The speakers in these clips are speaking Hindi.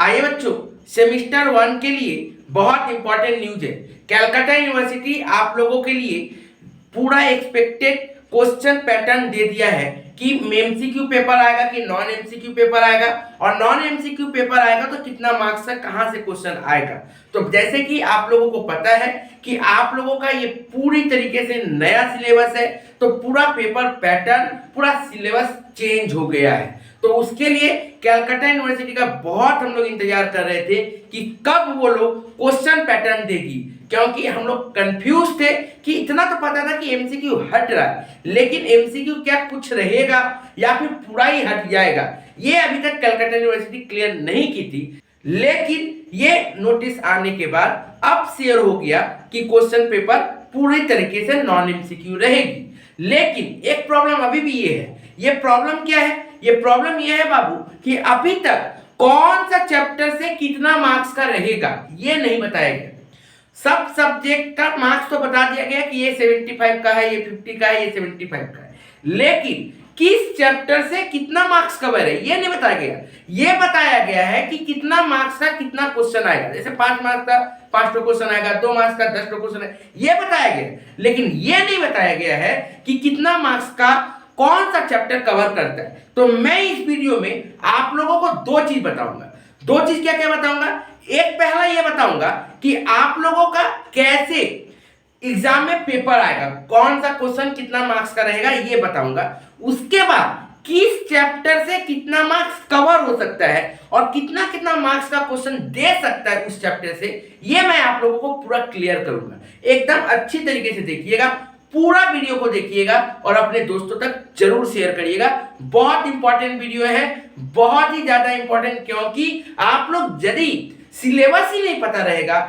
आइए बच्चों, सेमिस्टर 1 के लिए बहुत इंपॉर्टेंट न्यूज है। कलकत्ता यूनिवर्सिटी आप लोगों के लिए पूरा एक्सपेक्टेड क्वेश्चन पैटर्न दे दिया है कि एमसीक्यू पेपर आएगा कि नॉन एमसीक्यू पेपर आएगा, और नॉन एमसीक्यू पेपर आएगा तो कितना मार्क्स का कहां से क्वेश्चन आएगा। तो जैसे कि आप लोगों को पता है कि आप लोगों का ये पूरी तरीके से नया सिलेबस है, तो पूरा पेपर पैटर्न, पूरा सिलेबस चेंज हो गया है। तो उसके लिए कलकत्ता यूनिवर्सिटी का बहुत हम लोग इंतजार कर रहे थे कि कब वो लोग क्वेश्चन पैटर्न देगी, क्योंकि हम लोग कंफ्यूज थे कि इतना तो पता था कि एमसीक्यू हट रहा है, लेकिन एमसीक्यू क्या कुछ रहेगा या फिर पूरा ही हट जाएगा, ये अभी तक कलकत्ता यूनिवर्सिटी क्लियर नहीं की थी। लेकिन ये नोटिस आने के बाद अब शेयर हो गया कि क्वेश्चन पेपर पूरी तरीके से नॉन एमसीक्यू रहेगी। लेकिन एक प्रॉब्लम अभी भी ये है। ये प्रॉब्लम क्या है? ये प्रॉब्लम ये है बाबू कि अभी तक कौन सा चैप्टर से कितना मार्क्स का रहेगा ये नहीं बताया गया। सब सब्जेक्ट का मार्क्स तो बता दिया गया कि ये 75 का है, ये 50 का है, ये 75 का है, लेकिन किस चैप्टर से कितना मार्क्स कवर है ये नहीं बताया गया। ये बताया गया है कि कितना मार्क्स का कितना क्वेश्चन आएगा। जैसे 5 मार्क्स का 5 क्वेश्चन आएगा, 2 मार्क्स का 10 क्वेश्चन है, ये बताया गया। लेकिन ये नहीं बताया गया है कि कितना मार्क्स का कौन सा चैप्टर कवर करता है। तो मैं इस वीडियो में आप लोगों को दो चीज बताऊंगा। दो चीज क्या क्या बताऊंगा? एक पहला ये बताऊंगा कि आप लोगों का कैसे एग्जाम में पेपर आएगा, कौन सा क्वेश्चन कितना मार्क्स का रहेगा ये बताऊंगा। उसके बाद किस चैप्टर से कितना मार्क्स कवर हो सकता है और कितना कितना मार्क्स का क्वेश्चन दे सकता है उस चैप्टर से, ये मैं आप लोगों को पूरा क्लियर करूंगा। एकदम अच्छी तरीके से देखिएगा, पूरा वीडियो को देखिएगा और अपने दोस्तों तक जरूर शेयर करिएगा। बहुत इंपॉर्टेंट वीडियो है, बहुत ही ज्यादा इंपॉर्टेंट, क्योंकि आप लोग यदि सिलेबस ही नहीं पता रहेगा,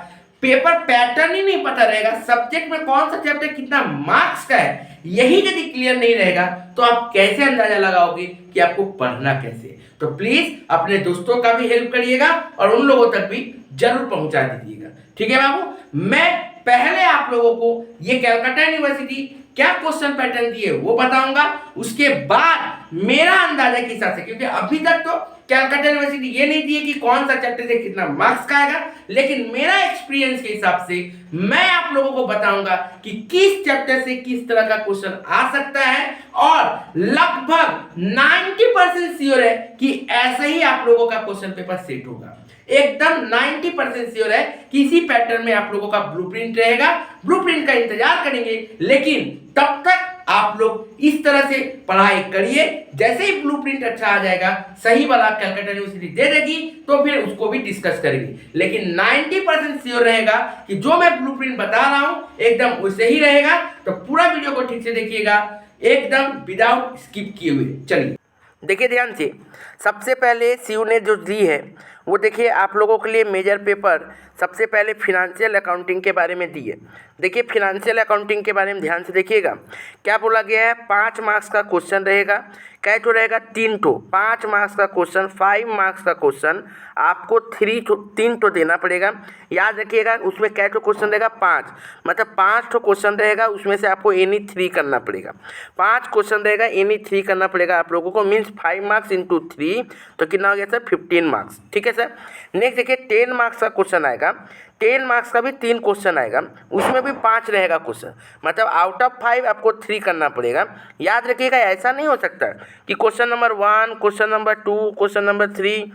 पेपर पैटर्न ही नहीं पता रहेगा, सब्जेक्ट में कौन सा चैप्टर कितना मार्क्स का है, यही यदि क्लियर नहीं रहेगा तो आप कैसे अंदाजा लगाओगे कि आपको पढ़ना कैसे। तो प्लीज अपने दोस्तों का भी हेल्प करिएगा और उन लोगों तक भी जरूर पहुंचा दीजिएगा। ठीक है बाबू, मैं पहले आप लोगों को ये कलकत्ता यूनिवर्सिटी क्या क्वेश्चन पैटर्न दिए वो बताऊंगा। उसके बाद मेरा अंदाजा के हिसाब से, क्योंकि अभी तक तो कलकत्ता यूनिवर्सिटी ये नहीं दिए कि कौन सा चैप्टर से कितना मार्क्स का आएगा, लेकिन मेरा एक्सपीरियंस के हिसाब से मैं आप लोगों को बताऊंगा कि किस चैप्टर से किस तरह का क्वेश्चन आ सकता है, और लगभग 90% श्योर है कि ऐसा ही आप लोगों का क्वेश्चन पेपर सेट होगा। एकदम 90% श्योर है कि इसी पैटर्न में आप लोगों का ब्लूप्रिंट रहेगा। ब्लूप्रिंट का इंतजार करेंगे, लेकिन तब तक आप लोग इस तरह से पढ़ाई करिए। जैसे ही ब्लूप्रिंट अच्छा आ जाएगा, सही वाला कलकत्ता यूनिवर्सिटी दे देगी, तो फिर उसको भी डिस्कस करेंगे। लेकिन 90% श्योर रहेगा कि जो मैं ब्लूप्रिंट बता रहा हूं एकदम वैसे ही रहेगा। तो पूरा वीडियो को ठीक से देखिएगा, एकदम विदाउट स्किप किए हुए। चलिए देखिए ध्यान से। सबसे पहले सीयू ने जो दी है वो देखिए आप लोगों के लिए मेजर पेपर सबसे पहले फिनेंशियल अकाउंटिंग के बारे में दी है। देखिए फिनेंशियल अकाउंटिंग के बारे में ध्यान से देखिएगा। क्या बोला गया है? 5 मार्क्स का क्वेश्चन रहेगा। कै ठो रहेगा? 3 ठो। 5 मार्क्स का क्वेश्चन, 5 मार्क्स का क्वेश्चन आपको 3 ठो देना पड़ेगा। याद रखिएगा, उसमें कै ठो क्वेश्चन रहेगा? 5, मतलब 5 ठो क्वेश्चन रहेगा, उसमें से आपको एनी 3 करना पड़ेगा। 5 क्वेश्चन रहेगा, एनी 3 करना पड़ेगा आप लोगों को, मीन्स 5 मार्क्स इंटू 3, तो कितना हो गया सर? 15 मार्क्स। ठीक है सर। नेक्स्ट देखिए 10 मार्क्स का क्वेश्चन आएगा। 10 मार्क्स का भी 3 क्वेश्चन आएगा, उसमें भी 5 रहेगा क्वेश्चन, मतलब आउट ऑफ 5 आपको 3 करना पड़ेगा। याद रखिएगा, ऐसा नहीं हो सकता कि question number 1, question number 2, question number 3,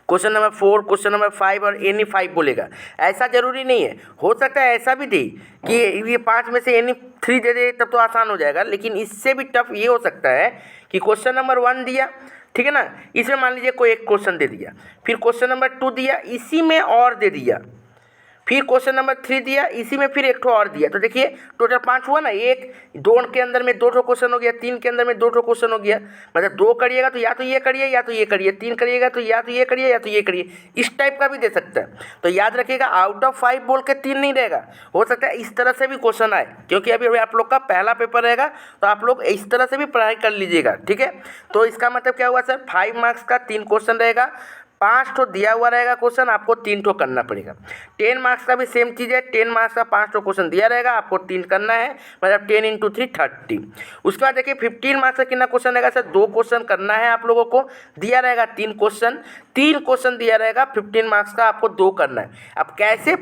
question number 4, question number 5 और एनी 5 बोलेगा। ऐसा जरूरी नहीं है। हो सकता है ऐसा भी दे कि ये 5 में से एनी 3 दे दे, तब तो आसान हो जाएगा। लेकिन इससे भी टफ ये हो सकता है कि क्वेश्चन नंबर 1 दिया, ठीक है ना, इसमें मान लीजिए कोई एक क्वेश्चन दे दिया, फिर क्वेश्चन नंबर 2 दिया, इसी में और दे दिया, फिर क्वेश्चन नंबर 3 दिया, इसी में फिर एक ठो और दिया, तो देखिए टोटल 5 हुआ ना। 1, 2 के अंदर में 2 ठो क्वेश्चन हो गया, 3 के अंदर में 2 ठो क्वेश्चन हो गया, मतलब 2 करिएगा तो या तो ये करिए या तो ये करिए, 3 करिएगा तो या तो ये करिए या तो ये करिए, इस टाइप का भी दे सकता है। तो याद रखिएगा, आउट ऑफ 5 बोल के 3 नहीं रहेगा। हो सकता है इस तरह से भी क्वेश्चन आए, क्योंकि अभी आप लोग का पहला पेपर रहेगा, तो आप लोग इस तरह से भी पढ़ाई कर लीजिएगा। ठीक है, तो इसका मतलब क्या हुआ सर? 5 मार्क्स का 3 क्वेश्चन रहेगा, 5 ठो दिया हुआ रहेगा क्वेश्चन, आपको 3 ठो करना पड़ेगा। 10 मार्क्स का भी सेम चीज़ है। 10 मार्क्स का 5 ठो क्वेश्चन दिया रहेगा, आपको 3 करना है, मतलब 10 इंटू 3 30। उसके बाद देखिए 15 मार्क्स का कितना क्वेश्चन रहेगा सर? 2 क्वेश्चन करना है आप लोगों को। दिया रहेगा 3 क्वेश्चन, 3 क्वेश्चन दिया रहेगा 15 मार्क्स का, आपको 2 करना है। अब कैसे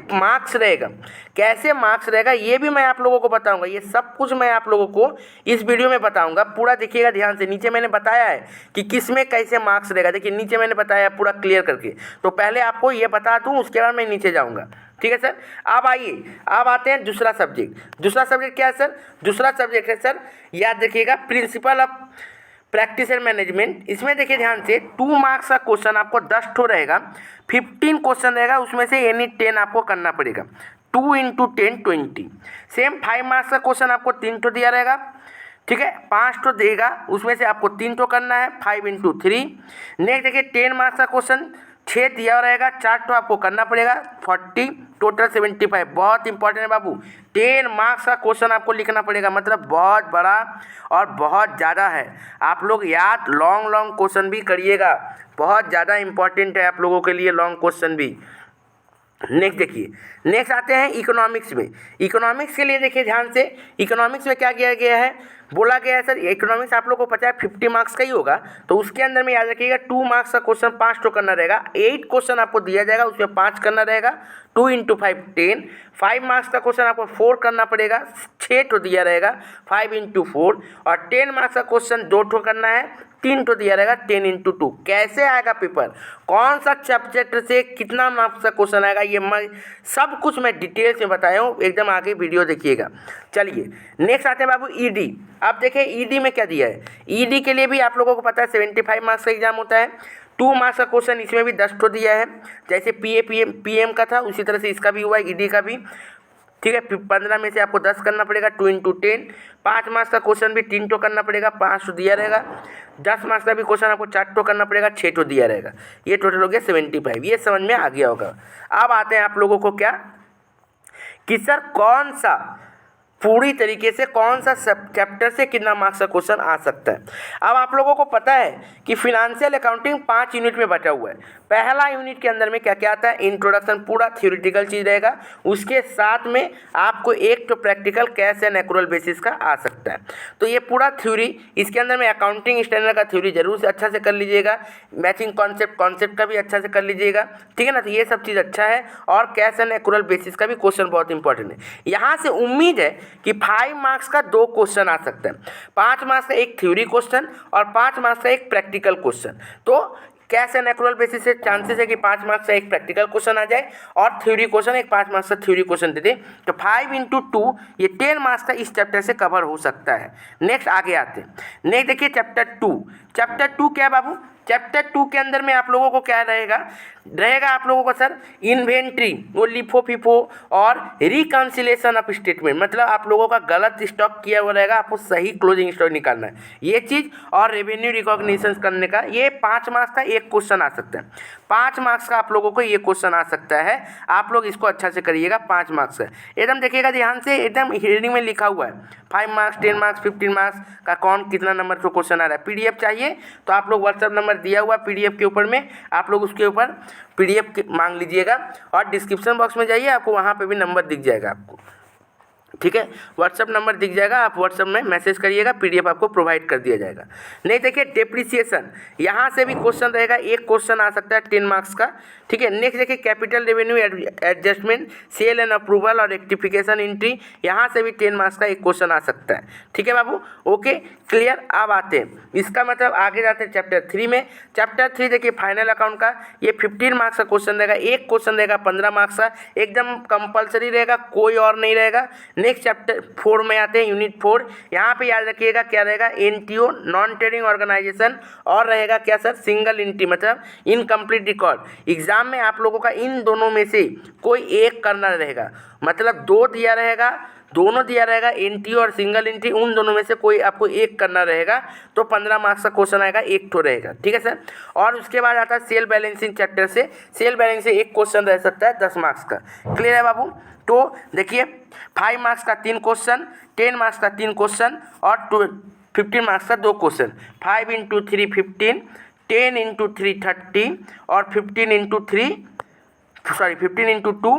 मार्क्स रहेगा ये भी मैं आप लोगों को बताऊंगा। ये सब कुछ मैं आप लोगों को इस वीडियो में बताऊंगा, पूरा देखिएगा ध्यान से। नीचे मैंने बताया है कि किस में कैसे मार्क्स रहेगा, देखिए नीचे मैंने बताया पूरा क्लियर करके। तो पहले आपको ये बता दूँ, उसके बाद मैं नीचे जाऊँगा, ठीक है सर। अब आइए, अब आते हैं दूसरा सब्जेक्ट क्या है सर? दूसरा सब्जेक्ट है सर, याद रखिएगा, principle of practice and management. इसमें देखिए ध्यान से 2 मार्क्स का क्वेश्चन आपको 10 ठो रहेगा, 15 क्वेश्चन रहेगा, उसमें से एनी 10 आपको करना पड़ेगा। 2 × 10 20। सेम 5 मार्क्स का क्वेश्चन आपको 3 ठो दिया रहेगा, ठीक है, 5 ठो देगा, उसमें से आपको 3 ठो करना है, 5 × 3। नेक्स्ट देखिए 10 मार्क्स का क्वेश्चन 6 दिया रहेगा, 4 तो आपको करना पड़ेगा, 40, टोटल 75। बहुत इंपॉर्टेंट है बाबू, 10 मार्क्स का क्वेश्चन आपको लिखना पड़ेगा, मतलब बहुत बड़ा और बहुत ज़्यादा है। आप लोग याद लॉन्ग क्वेश्चन भी करिएगा, बहुत ज़्यादा इंपॉर्टेंट है आप लोगों के लिए लॉन्ग क्वेश्चन भी। नेक्स्ट देखिए, नेक्स्ट आते हैं इकोनॉमिक्स में। इकोनॉमिक्स के लिए देखिए ध्यान से, इकोनॉमिक्स में क्या किया गया है, बोला गया है सर इकोनॉमिक्स आप लोगों को पता है 50 मार्क्स का ही होगा, तो उसके अंदर में याद रखिएगा 2 मार्क्स का क्वेश्चन 5 तो करना रहेगा, 8 क्वेश्चन आपको दिया जाएगा, उसमें 5 करना रहेगा, 2 × 5 10। 5 मार्क्स का क्वेश्चन आपको 4 करना पड़ेगा, 6 तो दिया रहेगा, 5 × 4। और 10 मार्क्स का क्वेश्चन 2 ठो करना है, 3 तो दिया रहेगा, 10 × 2। कैसे आएगा पेपर, कौन सा चैप्टर से कितना मार्क्स का क्वेश्चन आएगा, ये मैं सब कुछ मैं डिटेल्स में बताया हूँ, एकदम आगे वीडियो देखिएगा। चलिए नेक्स्ट आते हैं बाबू ईडी। अब देखिए ईडी में क्या दिया है, ईडी के लिए भी आप लोगों को पता है 75 मार्क्स का एग्जाम होता है। 2 मार्क्स का क्वेश्चन इसमें भी 10 ठो दिया है, जैसे पीएम का था उसी तरह से इसका भी हुआ है, ईडी का भी, ठीक है। 15 में से आपको 10 करना पड़ेगा, 2 × 10। 5 मार्क्स का क्वेश्चन भी 3 ठो करना पड़ेगा, 5 तो दिया रहेगा। 10 मार्क्स का भी क्वेश्चन आपको 4 ठो करना पड़ेगा, 6 ठो दिया रहेगा। ये टोटल हो गया 75। ये समझ में आ गया होगा। अब आते हैं आप लोगों को क्या कि सर कौन सा पूरी तरीके से कौन सा चैप्टर से कितना मार्क्स का क्वेश्चन आ सकता है। अब आप लोगों को पता है कि फिनेंशियल अकाउंटिंग 5 यूनिट में बटा हुआ है। पहला यूनिट के अंदर में क्या क्या आता है, इंट्रोडक्शन, पूरा थ्योरेटिकल चीज़ रहेगा, उसके साथ में आपको एक तो practical cash and accrual basis का आ सकता है। तो ये पूरा थ्योरी, इसके अंदर में अकाउंटिंग स्टैंडर्ड का थ्योरी जरूर से अच्छा से कर लीजिएगा, मैचिंग कॉन्सेप्ट का भी अच्छा से कर लीजिएगा, ठीक है ना। तो ये सब चीज़ अच्छा है, और कैश एंड एक्रूअल बेसिस का भी क्वेश्चन बहुत इंपॉर्टेंट है। यहाँ से उम्मीद है कि 5 मार्क्स का 2 क्वेश्चन आ सकता है, 5 मार्क्स का एक थ्योरी क्वेश्चन और 5 मार्क्स का एक प्रैक्टिकल क्वेश्चन। तो कैश एंड एक्रूअल बेसिस से चांसेस है कि 5 मार्क्स का एक प्रैक्टिकल क्वेश्चन आ जाए और थ्योरी क्वेश्चन एक 5 मार्क्स का थ्योरी क्वेश्चन दे दे, तो 5 × 2 ये 10 मार्क्स का इस चैप्टर से कवर हो सकता है। नेक्स्ट आगे आते हैं, नेक्स्ट देखिए चैप्टर 2 क्या है बाबू, चैप्टर 2 के अंदर में आप लोगों को क्या रहेगा आप लोगों को सर इन्वेंट्री, वो लिफो फिफो और रिकन्सिलेशन ऑफ स्टेटमेंट, मतलब आप लोगों का गलत स्टॉक किया हुआ रहेगा, आपको सही क्लोजिंग स्टॉक निकालना है, ये चीज़, और रेवेन्यू रिकॉग्निशन करने का। ये 5 मार्क्स का एक क्वेश्चन आ सकता है, 5 मार्क्स का आप लोगों को ये क्वेश्चन आ सकता है। आप लोग इसको अच्छा से करिएगा, 5 मार्क्स का एकदम देखिएगा ध्यान से, एकदम हेडिंग में लिखा हुआ है 5 मार्क्स, 10 मार्क्स, 15 मार्क्स का कौन कितना नंबर का क्वेश्चन आ रहा है। पीडीएफ चाहिए तो आप लोग व्हाट्सएप नंबर दिया हुआ पीडीएफ के ऊपर में, आप लोग उसके ऊपर पीडीएफ मांग लीजिएगा, और डिस्क्रिप्शन बॉक्स में जाइए, आपको वहाँ पे भी नंबर दिख जाएगा आपको, ठीक है, व्हाट्सएप नंबर दिख जाएगा, आप व्हाट्सएप में मैसेज करिएगा, पीडीएफ आपको प्रोवाइड कर दिया जाएगा। नहीं देखिए डेप्रिसिएशन, यहाँ से भी क्वेश्चन रहेगा, एक क्वेश्चन आ सकता है 10 मार्क्स का, ठीक है। नेक्स्ट देखिए capital revenue adjustment, sale and approval और रेक्टिफिकेशन एंट्री, यहाँ से भी 10 मार्क्स का एक क्वेश्चन आ सकता है, ठीक है बाबू, ओके क्लियर। अब आते हैं, इसका मतलब आगे जाते हैं चैप्टर 3 में। चैप्टर 3 देखिए फाइनल अकाउंट का, ये 15 मार्क्स का क्वेश्चन रहेगा, एक क्वेश्चन रहेगा 15 मार्क्स का, एकदम कंपलसरी रहेगा, कोई और नहीं रहेगा। नेक्स्ट चैप्टर 4 में आते हैं, यूनिट 4, यहाँ पे याद रखिएगा क्या रहेगा, एनटीओ, नॉन ट्रेडिंग ऑर्गेनाइजेशन, और रहेगा क्या सर, सिंगल एंट्री, मतलब इनकम्प्लीट रिकॉर्ड। एग्जाम में आप लोगों का इन दोनों में से कोई एक करना रहेगा, मतलब 2 दिया रहेगा, दोनों दिया रहेगा, एंट्री और सिंगल एंट्री, उन दोनों में से कोई आपको एक करना रहेगा, तो 15 मार्क्स का क्वेश्चन आएगा, एक ठो रहेगा, ठीक है सर। और उसके बाद आता है सेल बैलेंसिंग चैप्टर से, सेल बैलेंस से एक क्वेश्चन रह सकता है 10 मार्क्स का, क्लियर है बाबू। तो देखिए 5 मार्क्स का 3 क्वेश्चन, 10 मार्क्स का 3 क्वेश्चन और 15 मार्क्स का 2 क्वेश्चन, 5 × 3 15, 10 × 3 30 और 15 × 2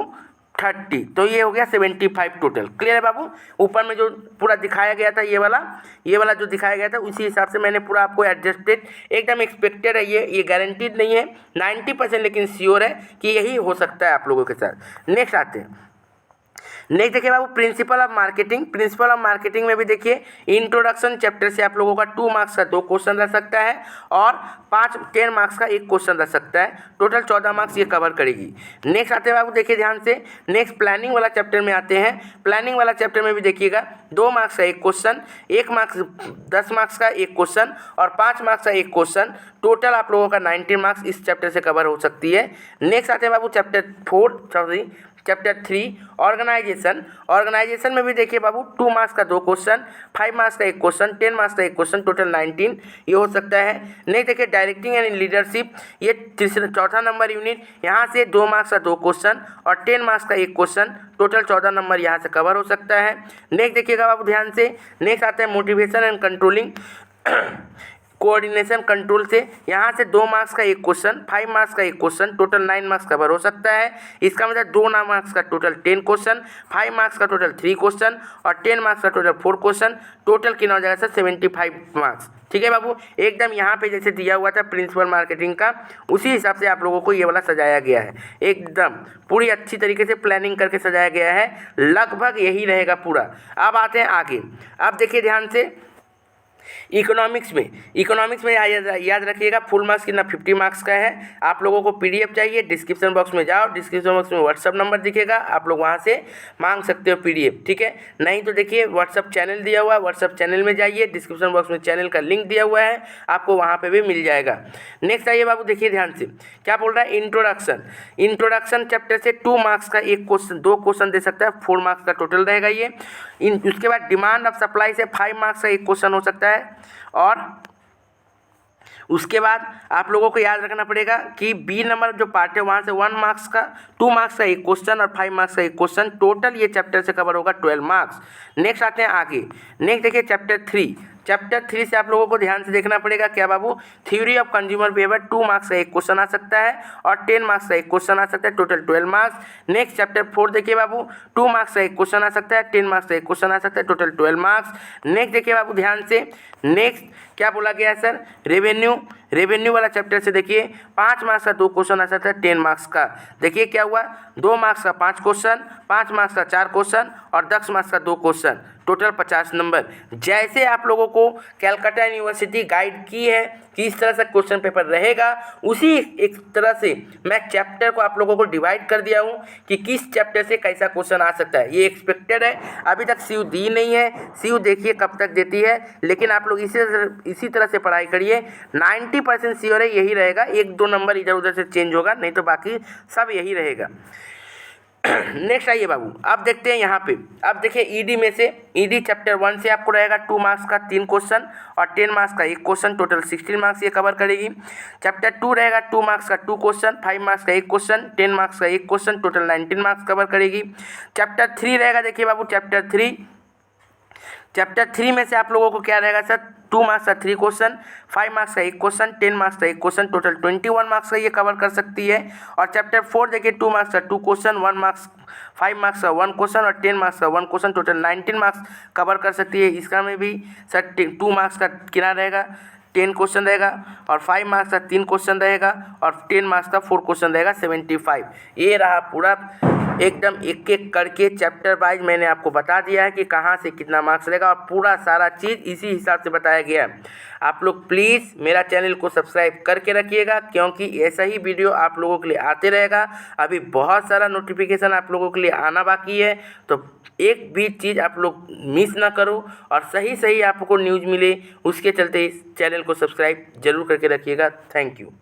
30, तो ये हो गया 75 टोटल। क्लियर है बाबू? ऊपर में जो पूरा दिखाया गया था ये वाला जो दिखाया गया था उसी हिसाब से मैंने पूरा आपको एडजस्टेड, एकदम एक्सपेक्टेड है, ये गारंटीड नहीं है 90%, लेकिन श्योर है कि यही हो सकता है आप लोगों के साथ। नेक्स्ट आते हैं। नेक्स्ट देखिए बाबू, principle of marketing. Principle of marketing में भी देखिए इंट्रोडक्शन चैप्टर से आप लोगों का 2 मार्क्स का 2 क्वेश्चन रह सकता है और 10 मार्क्स का 1 क्वेश्चन रह सकता है। टोटल 14 मार्क्स ये कवर करेगी। नेक्स्ट आते हैं बाबू, देखिए ध्यान से, नेक्स्ट प्लानिंग वाला चैप्टर में आते हैं। प्लानिंग वाला चैप्टर में भी देखिएगा 2 मार्क्स का 1 क्वेश्चन, 1 मार्क्स 10 मार्क्स का 1 क्वेश्चन और 5 मार्क्स का 1 क्वेश्चन। टोटल आप लोगों का 19 मार्क्स इस चैप्टर से कवर हो सकती है। नेक्स्ट आते हैं बाबू चैप्टर 3 ऑर्गेनाइजेशन। ऑर्गेनाइजेशन में भी देखिए बाबू 2 मार्क्स का 2 क्वेश्चन, 5 मार्क्स का 1 क्वेश्चन, 10 मार्क्स का 1 क्वेश्चन, टोटल 19 ये हो सकता है। नेक्स्ट देखिए डायरेक्टिंग एंड लीडरशिप, ये चौथा नंबर यूनिट, यहाँ से 2 मार्क्स का 2 क्वेश्चन और 10 मार्क्स का 1 क्वेश्चन, टोटल 14 नंबर यहाँ से कवर हो सकता है। नेक्स्ट देखिएगा बाबू ध्यान से, नेक्स्ट आता है motivation and controlling coordination control से, यहाँ से 2 मार्क्स का 1 क्वेश्चन, 5 मार्क्स का 1 क्वेश्चन, टोटल 9 मार्क्स कवर हो सकता है। इसका मतलब 2 मार्क्स का टोटल 10 क्वेश्चन, 5 मार्क्स का टोटल 3 क्वेश्चन और 10 मार्क्स का टोटल 4 क्वेश्चन, टोटल कितना हो जाएगा सर 75 मार्क्स। ठीक है बाबू, एकदम यहाँ पे जैसे दिया हुआ था प्रिंसिपल मार्केटिंग का उसी हिसाब से आप लोगों को ये वाला सजाया गया है। एकदम पूरी अच्छी तरीके से प्लानिंग करके सजाया गया है, लगभग यही रहेगा पूरा। अब आते हैं आगे। अब देखिए ध्यान से, इकोनॉमिक्स में याद रखिएगा फुल मार्क्स कितना 50 मार्क्स का है। आप लोगों को पीडीएफ चाहिए, डिस्क्रिप्शन बॉक्स में जाओ, डिस्क्रिप्शन बॉक्स में व्हाट्सअप नंबर दिखेगा, आप लोग वहां से मांग सकते हो पीडीएफ। ठीक है, नहीं तो देखिए व्हाट्सअप चैनल दिया हुआ है, व्हाट्सअप चैनल में जाइए, डिस्क्रिप्शन बॉक्स में चैनल का लिंक दिया हुआ है, आपको वहाँ पर भी मिल जाएगा। नेक्स्ट आइए बाबू, देखिए ध्यान से क्या बोल रहा है, इंट्रोडक्शन चैप्टर से 2 मार्क्स का 1 क्वेश्चन 2 क्वेश्चन दे सकता है, 4 मार्क्स का टोटल रहेगा ये। उसके बाद डिमांड ऑफ सप्लाई से 5 मार्क्स का 1 क्वेश्चन हो सकता है और उसके बाद आप लोगों को याद रखना पड़ेगा कि बी नंबर जो पार्ट है वहाँ से 1 मार्क्स का 2 मार्क्स का 1 क्वेश्चन और 5 मार्क्स का 1 क्वेश्चन, टोटल ये चैप्टर से कवर होगा 12 मार्क्स। नेक्स्ट आते हैं आगे। नेक्स्ट देखिए चैप्टर 3 से आप लोगों को ध्यान से देखना पड़ेगा क्या बाबू, theory of consumer behaviour 2 marks का 1 क्वेश्चन आ सकता है और 10 मार्क्स का 1 क्वेश्चन आ सकता है, टोटल 12 मार्क्स। नेक्स्ट चैप्टर 4 देखिए बाबू 2 मार्क्स का 1 क्वेश्चन आ सकता है, 10 मार्क्स का 1 क्वेश्चन आ सकता है, टोटल 12 मार्क्स। नेक्स्ट देखिए बाबू ध्यान से, नेक्स्ट क्या बोला गया है सर, रेवेन्यू वाला चैप्टर से देखिए 5 मार्क्स का 2 क्वेश्चन आ सकता है, 10 मार्क्स का। देखिए क्या हुआ, 2 मार्क्स का 5 क्वेश्चन, 5 मार्क्स का 4 क्वेश्चन और 10 मार्क्स का 2 क्वेश्चन, टोटल 50 नंबर। जैसे आप लोगों को कलकत्ता यूनिवर्सिटी गाइड की है कि इस तरह से क्वेश्चन पेपर रहेगा, उसी एक तरह से मैं चैप्टर को आप लोगों को डिवाइड कर दिया हूँ कि किस चैप्टर से कैसा क्वेश्चन आ सकता है। ये एक्सपेक्टेड है, अभी तक सीयू दी नहीं है, सीयू देखिए कब तक देती है, लेकिन आप लोग इसी तरह से पढ़ाई करिए। 90% श्योर है यही रहेगा, 1-2 नंबर इधर उधर से चेंज होगा, नहीं तो बाकी सब यही रहेगा। नेक्स्ट आइए बाबू, अब देखते हैं यहाँ पे। अब देखिए ईडी में से, ईडी चैप्टर 1 से आपको रहेगा 2 मार्क्स का 3 क्वेश्चन और 10 मार्क्स का 1 क्वेश्चन, टोटल 16 मार्क्स ये कवर करेगी। चैप्टर 2 रहेगा 2 मार्क्स का 2 क्वेश्चन, 5 मार्क्स का 1 क्वेश्चन, 10 मार्क्स का 1 क्वेश्चन, टोटल 19 मार्क्स कवर करेगी। चैप्टर 3 रहेगा, देखिए बाबू चैप्टर 3 में से आप लोगों को क्या रहेगा सर, 2 मार्क्स का 3 क्वेश्चन, 5 मार्क्स का 1 क्वेश्चन, 10 मार्क्स का 1 क्वेश्चन, टोटल 21 मार्क्स का ये कवर कर सकती है। और चैप्टर 4 देखिए 2 मार्क्स का 2 क्वेश्चन, 5 मार्क्स का 1 क्वेश्चन और 10 मार्क्स का 1 क्वेश्चन, टोटल 19 मार्क्स कवर कर सकती है। इसका में भी सर 2 मार्क्स का कितना रहेगा, 10 क्वेश्चन रहेगा और 5 मार्क्स का 3 क्वेश्चन रहेगा और 10 मार्क्स का 4 क्वेश्चन रहेगा, 75। ये रहा पूरा एकदम एक एक करके चैप्टर वाइज मैंने आपको बता दिया है कि कहाँ से कितना मार्क्स रहेगा और पूरा सारा चीज़ इसी हिसाब से बताया गया है। आप लोग प्लीज़ मेरा चैनल को सब्सक्राइब करके रखिएगा, क्योंकि ऐसा ही वीडियो आप लोगों के लिए आते रहेगा। अभी बहुत सारा नोटिफिकेशन आप लोगों के लिए आना बाकी है, तो एक भी चीज़ आप लोग मिस ना करो और सही आपको न्यूज़ मिले, उसके चलते इस चैनल को सब्सक्राइब जरूर करके रखिएगा। Thank you.